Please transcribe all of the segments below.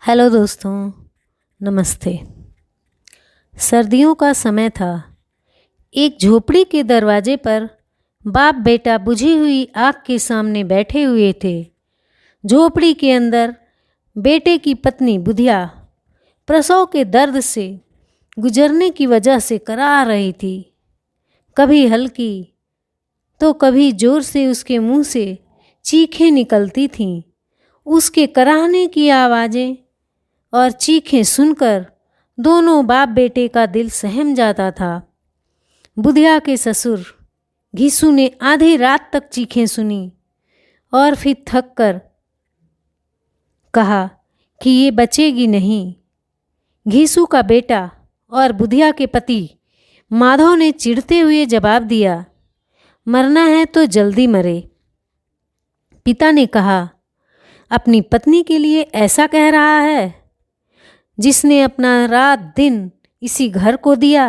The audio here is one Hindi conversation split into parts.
हेलो दोस्तों, नमस्ते। सर्दियों का समय था। एक झोपड़ी के दरवाजे पर बाप बेटा बुझी हुई आग के सामने बैठे हुए थे। झोपड़ी के अंदर बेटे की पत्नी बुधिया प्रसव के दर्द से गुजरने की वजह से कराह रही थी। कभी हल्की तो कभी जोर से उसके मुंह से चीखें निकलती थीं। उसके कराहने की आवाज़ें और चीखें सुनकर दोनों बाप बेटे का दिल सहम जाता था। बुधिया के ससुर घीसू ने आधी रात तक चीखें सुनी और फिर थक कर कहा कि ये बचेगी नहीं। घीसू का बेटा और बुधिया के पति माधव ने चिढ़ते हुए जवाब दिया, मरना है तो जल्दी मरे। पिता ने कहा, अपनी पत्नी के लिए ऐसा कह रहा है जिसने अपना रात दिन इसी घर को दिया।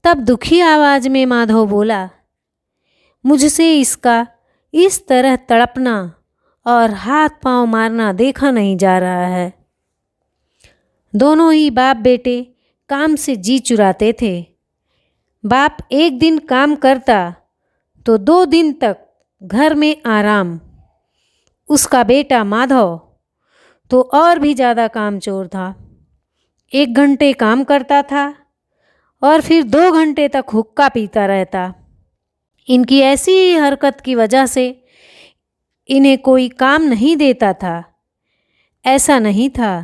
तब दुखी आवाज में माधव बोला, मुझसे इसका इस तरह तड़पना और हाथ पांव मारना देखा नहीं जा रहा है। दोनों ही बाप बेटे काम से जी चुराते थे। बाप एक दिन काम करता तो 2 दिन तक घर में आराम। उसका बेटा माधव तो और भी ज़्यादा कामचोर था। 1 घंटे काम करता था और फिर 2 घंटे तक हुक्का पीता रहता। इनकी ऐसी ही हरकत की वजह से इन्हें कोई काम नहीं देता था। ऐसा नहीं था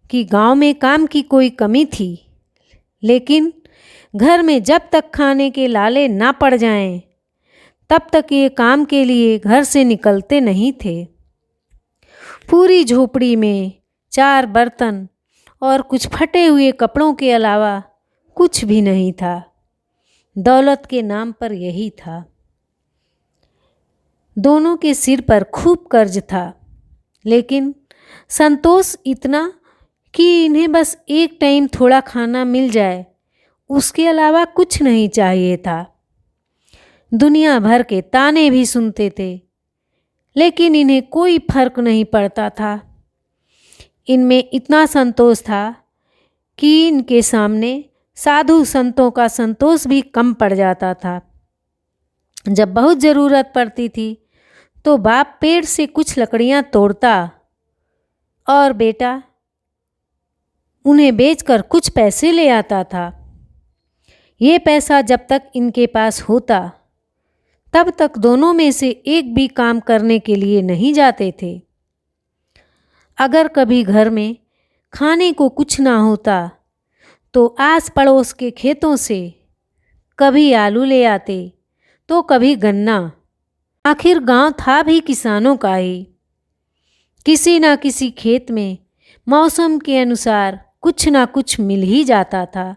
कि गांव में काम की कोई कमी थी, लेकिन घर में जब तक खाने के लाले ना पड़ जाएं, तब तक ये काम के लिए घर से निकलते नहीं थे। पूरी झोपड़ी में 4 बर्तन और कुछ फटे हुए कपड़ों के अलावा कुछ भी नहीं था। दौलत के नाम पर यही था। दोनों के सिर पर खूब कर्ज था, लेकिन संतोष इतना कि इन्हें बस एक टाइम थोड़ा खाना मिल जाए, उसके अलावा कुछ नहीं चाहिए था। दुनिया भर के ताने भी सुनते थे, लेकिन इन्हें कोई फर्क नहीं पड़ता था। इनमें इतना संतोष था कि इनके सामने साधु संतों का संतोष भी कम पड़ जाता था। जब बहुत ज़रूरत पड़ती थी तो बाप पेड़ से कुछ लकड़ियां तोड़ता और बेटा उन्हें बेचकर कुछ पैसे ले आता था। ये पैसा जब तक इनके पास होता तब तक दोनों में से एक भी काम करने के लिए नहीं जाते थे। अगर कभी घर में खाने को कुछ ना होता तो आस पड़ोस के खेतों से कभी आलू ले आते तो कभी गन्ना। आखिर गांव था भी किसानों का ही। किसी ना किसी खेत में मौसम के अनुसार कुछ ना कुछ मिल ही जाता था।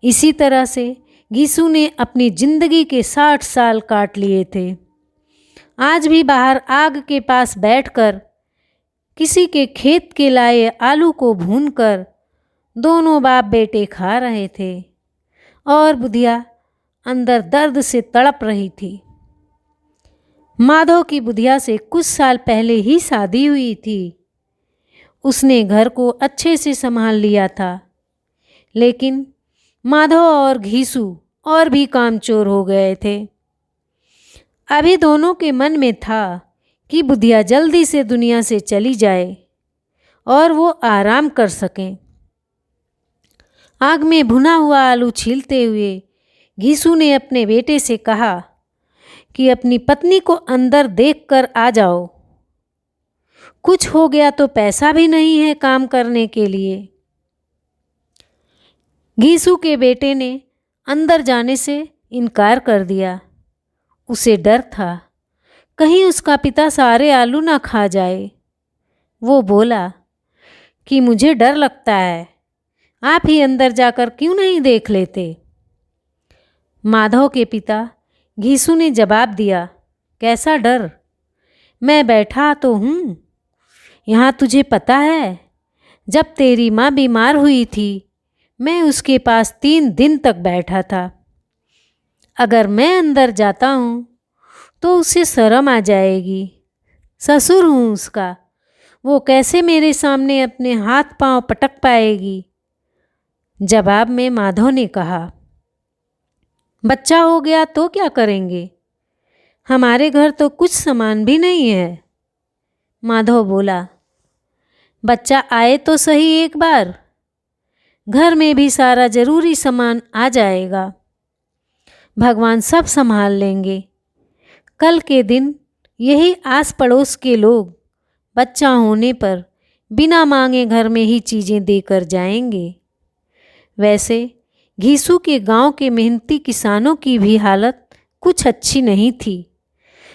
इसी तरह से घीसू ने अपनी जिंदगी के 60 साल काट लिए थे। आज भी बाहर आग के पास बैठकर किसी के खेत के लाए आलू को भूनकर दोनों बाप बेटे खा रहे थे और बुधिया अंदर दर्द से तड़प रही थी। माधव की बुधिया से कुछ साल पहले ही शादी हुई थी। उसने घर को अच्छे से संभाल लिया था, लेकिन माधव और घीसू और भी कामचोर हो गए थे। अभी दोनों के मन में था कि बुधिया जल्दी से दुनिया से चली जाए और वो आराम कर सकें। आग में भुना हुआ आलू छीलते हुए घीसू ने अपने बेटे से कहा कि अपनी पत्नी को अंदर देखकर आ जाओ। कुछ हो गया तो पैसा भी नहीं है काम करने के लिए। घीसू के बेटे ने अंदर जाने से इनकार कर दिया। उसे डर था कहीं उसका पिता सारे आलू ना खा जाए। वो बोला कि मुझे डर लगता है, आप ही अंदर जाकर क्यों नहीं देख लेते। माधव के पिता घीसू ने जवाब दिया, कैसा डर, मैं बैठा तो हूँ। यहाँ तुझे पता है, जब तेरी माँ बीमार हुई थी मैं उसके पास 3 दिन तक बैठा था। अगर मैं अंदर जाता हूँ तो उसे शर्म आ जाएगी। ससुर हूँ उसका, वो कैसे मेरे सामने अपने हाथ पांव पटक पाएगी? जवाब में माधव ने कहा, बच्चा हो गया तो क्या करेंगे? हमारे घर तो कुछ सामान भी नहीं है। माधव बोला, बच्चा आए तो सही एक बार, घर में भी सारा जरूरी सामान आ जाएगा। भगवान सब संभाल लेंगे। कल के दिन यही आस पड़ोस के लोग बच्चा होने पर बिना मांगे घर में ही चीज़ें देकर जाएंगे। वैसे घीसू के गांव के मेहनती किसानों की भी हालत कुछ अच्छी नहीं थी।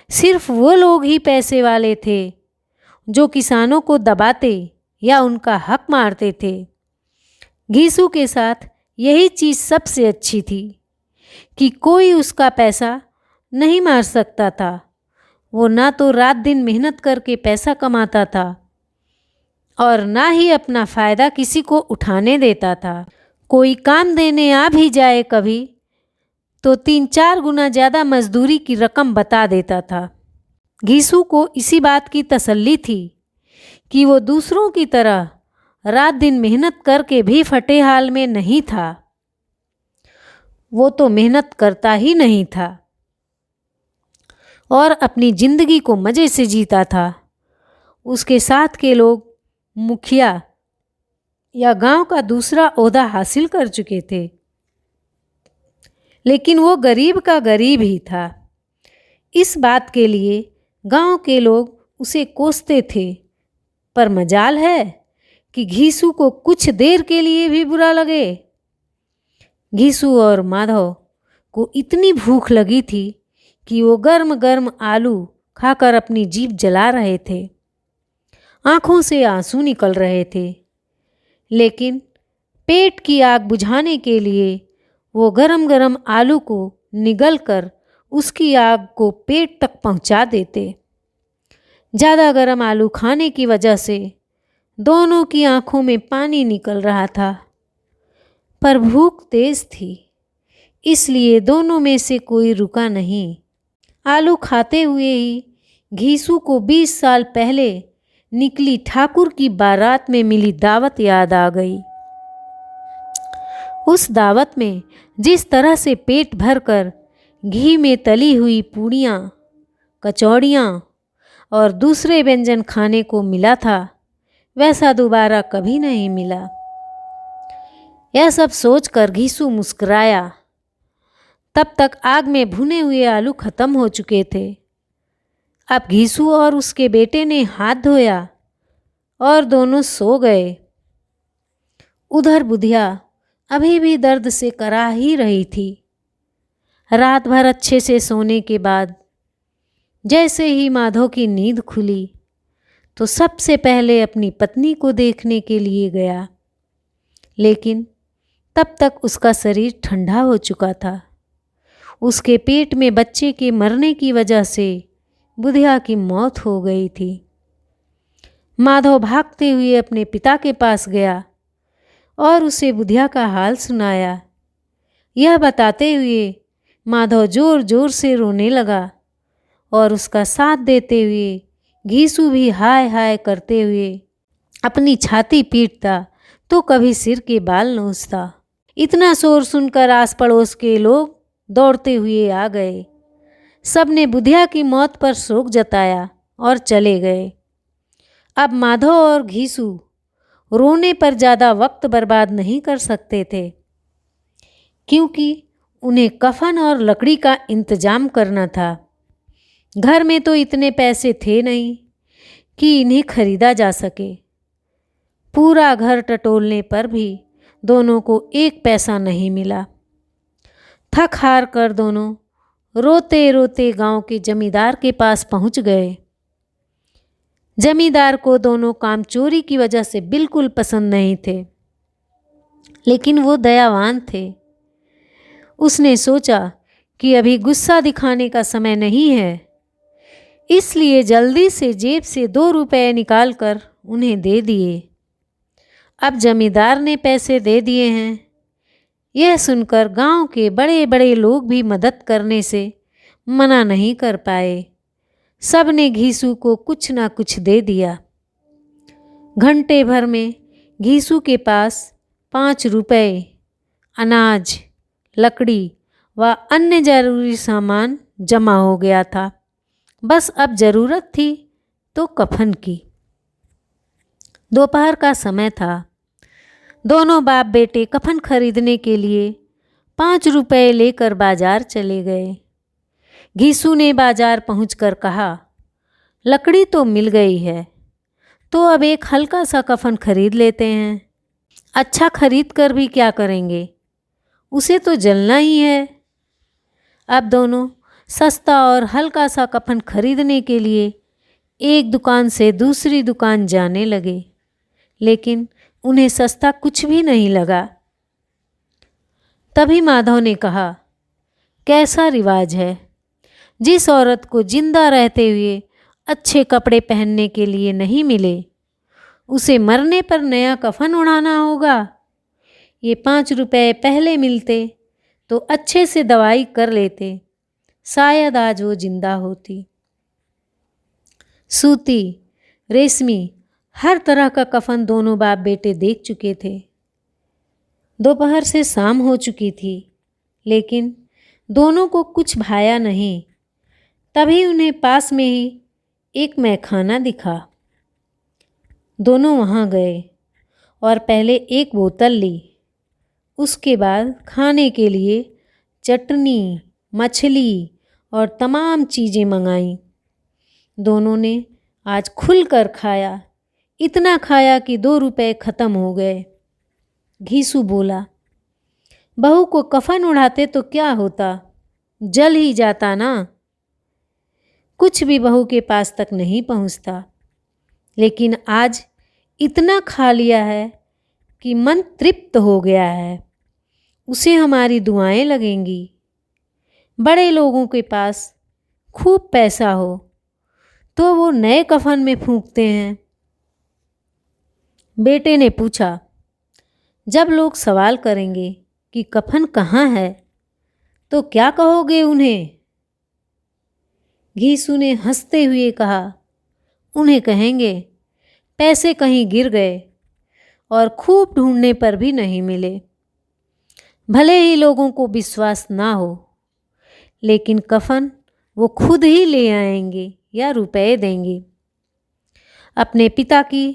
सिर्फ वो लोग ही पैसे वाले थे जो किसानों को दबाते या उनका हक मारते थे। घीसू के साथ यही चीज़ सबसे अच्छी थी कि कोई उसका पैसा नहीं मार सकता था। वो ना तो रात दिन मेहनत करके पैसा कमाता था और ना ही अपना फ़ायदा किसी को उठाने देता था। कोई काम देने आ भी जाए कभी तो 3-4 गुना ज़्यादा मजदूरी की रकम बता देता था। घीसू को इसी बात की तसल्ली थी कि वो दूसरों की तरह रात दिन मेहनत करके भी फटे हाल में नहीं था। वो तो मेहनत करता ही नहीं था और अपनी जिंदगी को मज़े से जीता था। उसके साथ के लोग मुखिया या गांव का दूसरा ओहदा हासिल कर चुके थे, लेकिन वो गरीब का गरीब ही था। इस बात के लिए गांव के लोग उसे कोसते थे, पर मजाल है कि घीसू को कुछ देर के लिए भी बुरा लगे। घीसू और माधव को इतनी भूख लगी थी कि वो गर्म गर्म आलू खाकर अपनी जीभ जला रहे थे। आंखों से आंसू निकल रहे थे, लेकिन पेट की आग बुझाने के लिए वो गरम गरम आलू को निगल कर उसकी आग को पेट तक पहुंचा देते। ज़्यादा गरम आलू खाने की वजह से दोनों की आंखों में पानी निकल रहा था, पर भूख तेज थी, इसलिए दोनों में से कोई रुका नहीं। आलू खाते हुए ही घीसू को 20 साल पहले निकली ठाकुर की बारात में मिली दावत याद आ गई। उस दावत में जिस तरह से पेट भरकर घी में तली हुई पूड़ियाँ, कचौड़ियाँ और दूसरे व्यंजन खाने को मिला था, वैसा दोबारा कभी नहीं मिला। यह सब सोचकर घीसू मुस्कुराया। तब तक आग में भुने हुए आलू खत्म हो चुके थे। अब घीसू और उसके बेटे ने हाथ धोया और दोनों सो गए। उधर बुधिया अभी भी दर्द से कराह ही रही थी। रात भर अच्छे से सोने के बाद जैसे ही माधव की नींद खुली तो सबसे पहले अपनी पत्नी को देखने के लिए गया, लेकिन तब तक उसका शरीर ठंडा हो चुका था। उसके पेट में बच्चे के मरने की वजह से बुधिया की मौत हो गई थी। माधव भागते हुए अपने पिता के पास गया और उसे बुधिया का हाल सुनाया। यह बताते हुए माधव जोर जोर से रोने लगा और उसका साथ देते हुए घीसू भी हाय हाय करते हुए अपनी छाती पीटता तो कभी सिर के बाल नोचता। इतना शोर सुनकर आस पड़ोस के लोग दौड़ते हुए आ गए। सब ने बुधिया की मौत पर शोक जताया और चले गए। अब माधव और घीसू रोने पर ज़्यादा वक्त बर्बाद नहीं कर सकते थे, क्योंकि उन्हें कफन और लकड़ी का इंतजाम करना था। घर में तो इतने पैसे थे नहीं कि इन्हें खरीदा जा सके। पूरा घर टटोलने पर भी दोनों को एक पैसा नहीं मिला। थक हार कर दोनों रोते रोते गांव के जमींदार के पास पहुंच गए। जमींदार को दोनों काम चोरी की वजह से बिल्कुल पसंद नहीं थे, लेकिन वो दयावान थे। उसने सोचा कि अभी गुस्सा दिखाने का समय नहीं है, इसलिए जल्दी से जेब से 2 रुपए निकालकर उन्हें दे दिए। अब जमींदार ने पैसे दे दिए हैं, यह सुनकर गांव के बड़े बड़े लोग भी मदद करने से मना नहीं कर पाए। सब ने घीसू को कुछ ना कुछ दे दिया। घंटे भर में घीसू के पास 5 रुपए, अनाज, लकड़ी व अन्य जरूरी सामान जमा हो गया था। बस अब ज़रूरत थी तो कफन की। दोपहर का समय था। दोनों बाप बेटे कफन खरीदने के लिए 5 रुपए लेकर बाजार चले गए। घीसू ने बाजार पहुंचकर कहा, लकड़ी तो मिल गई है, तो अब एक हल्का सा कफन खरीद लेते हैं। अच्छा खरीद कर भी क्या करेंगे, उसे तो जलना ही है। अब दोनों सस्ता और हल्का सा कफन खरीदने के लिए एक दुकान से दूसरी दुकान जाने लगे, लेकिन उन्हें सस्ता कुछ भी नहीं लगा। तभी माधव ने कहा, कैसा रिवाज है, जिस औरत को जिंदा रहते हुए अच्छे कपड़े पहनने के लिए नहीं मिले, उसे मरने पर नया कफन उड़ाना होगा। ये 5 रुपए पहले मिलते तो अच्छे से दवाई कर लेते, शायद आज वो जिंदा होती। सूती, रेशमी, हर तरह का कफन दोनों बाप बेटे देख चुके थे। दोपहर से शाम हो चुकी थी, लेकिन दोनों को कुछ भाया नहीं। तभी उन्हें पास में ही एक मैखाना दिखा। दोनों वहाँ गए और पहले एक बोतल ली। उसके बाद खाने के लिए चटनी, मछली और तमाम चीज़ें मंगाईं। दोनों ने आज खुलकर खाया, इतना खाया कि 2 रुपए ख़त्म हो गए। घीसू बोला, बहू को कफन उड़ाते तो क्या होता, जल ही जाता ना। कुछ भी बहू के पास तक नहीं पहुंचता, लेकिन आज इतना खा लिया है कि मन तृप्त हो गया है। उसे हमारी दुआएं लगेंगी। बड़े लोगों के पास खूब पैसा हो तो वो नए कफन में फूंकते हैं। बेटे ने पूछा, जब लोग सवाल करेंगे कि कफन कहाँ है तो क्या कहोगे उन्हें? घीसू ने हंसते हुए कहा, उन्हें कहेंगे पैसे कहीं गिर गए और खूब ढूंढने पर भी नहीं मिले। भले ही लोगों को विश्वास ना हो, लेकिन कफन वो खुद ही ले आएंगे या रुपए देंगे। अपने पिता की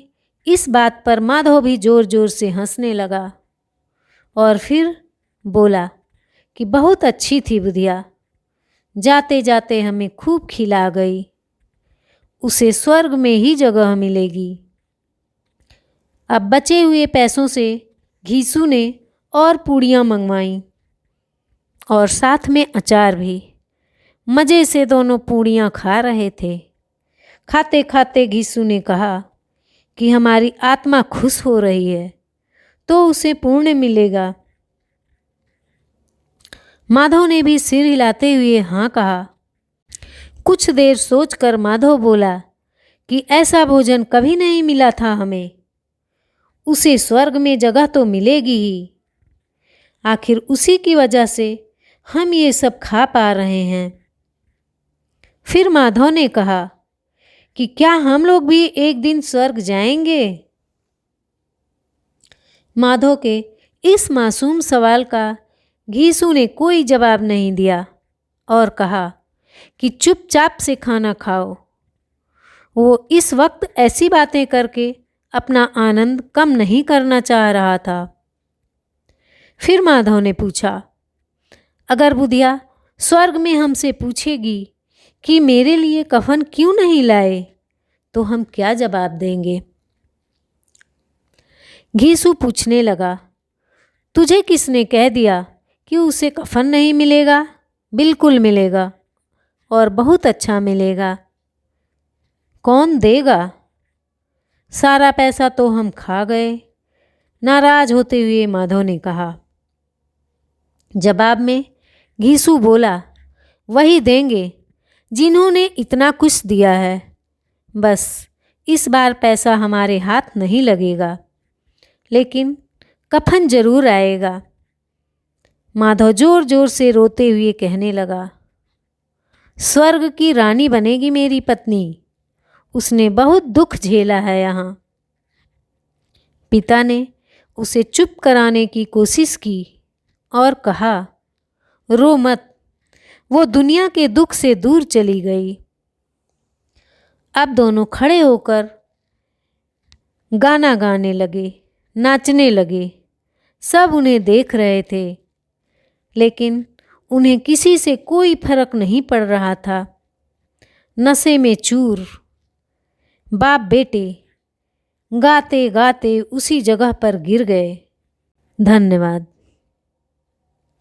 इस बात पर माधव भी जोर जोर से हंसने लगा और फिर बोला कि बहुत अच्छी थी बुधिया, जाते जाते हमें खूब खिला गई, उसे स्वर्ग में ही जगह मिलेगी। अब बचे हुए पैसों से घीसू ने और पूड़ियाँ मंगवाईं और साथ में अचार भी। मज़े से दोनों पूड़ियाँ खा रहे थे। खाते खाते घीसू ने कहा कि हमारी आत्मा खुश हो रही है तो उसे पुण्य मिलेगा। माधव ने भी सिर हिलाते हुए हाँ कहा। कुछ देर सोचकर माधव बोला कि ऐसा भोजन कभी नहीं मिला था हमें, उसे स्वर्ग में जगह तो मिलेगी ही। आखिर उसी की वजह से हम ये सब खा पा रहे हैं। फिर माधव ने कहा कि क्या हम लोग भी एक दिन स्वर्ग जाएंगे? माधव के इस मासूम सवाल का घीसू ने कोई जवाब नहीं दिया और कहा कि चुपचाप से खाना खाओ। वो इस वक्त ऐसी बातें करके अपना आनंद कम नहीं करना चाह रहा था। फिर माधव ने पूछा, अगर बुधिया स्वर्ग में हमसे पूछेगी कि मेरे लिए कफन क्यों नहीं लाए, तो हम क्या जवाब देंगे? घीसू पूछने लगा, तुझे किसने कह दिया कि उसे कफन नहीं मिलेगा? बिल्कुल मिलेगा और बहुत अच्छा मिलेगा। कौन देगा? सारा पैसा तो हम खा गए, नाराज होते हुए माधव ने कहा। जवाब में घीसू बोला, वही देंगे जिन्होंने इतना कुछ दिया है। बस इस बार पैसा हमारे हाथ नहीं लगेगा, लेकिन कफन जरूर आएगा। माधव जोर जोर से रोते हुए कहने लगा, स्वर्ग की रानी बनेगी मेरी पत्नी, उसने बहुत दुख झेला है यहाँ। पिता ने उसे चुप कराने की कोशिश की और कहा, रो मत, वो दुनिया के दुख से दूर चली गई। अब दोनों खड़े होकर गाना गाने लगे, नाचने लगे। सब उन्हें देख रहे थे, लेकिन उन्हें किसी से कोई फर्क नहीं पड़ रहा था। नशे में चूर बाप बेटे गाते गाते उसी जगह पर गिर गए। धन्यवाद।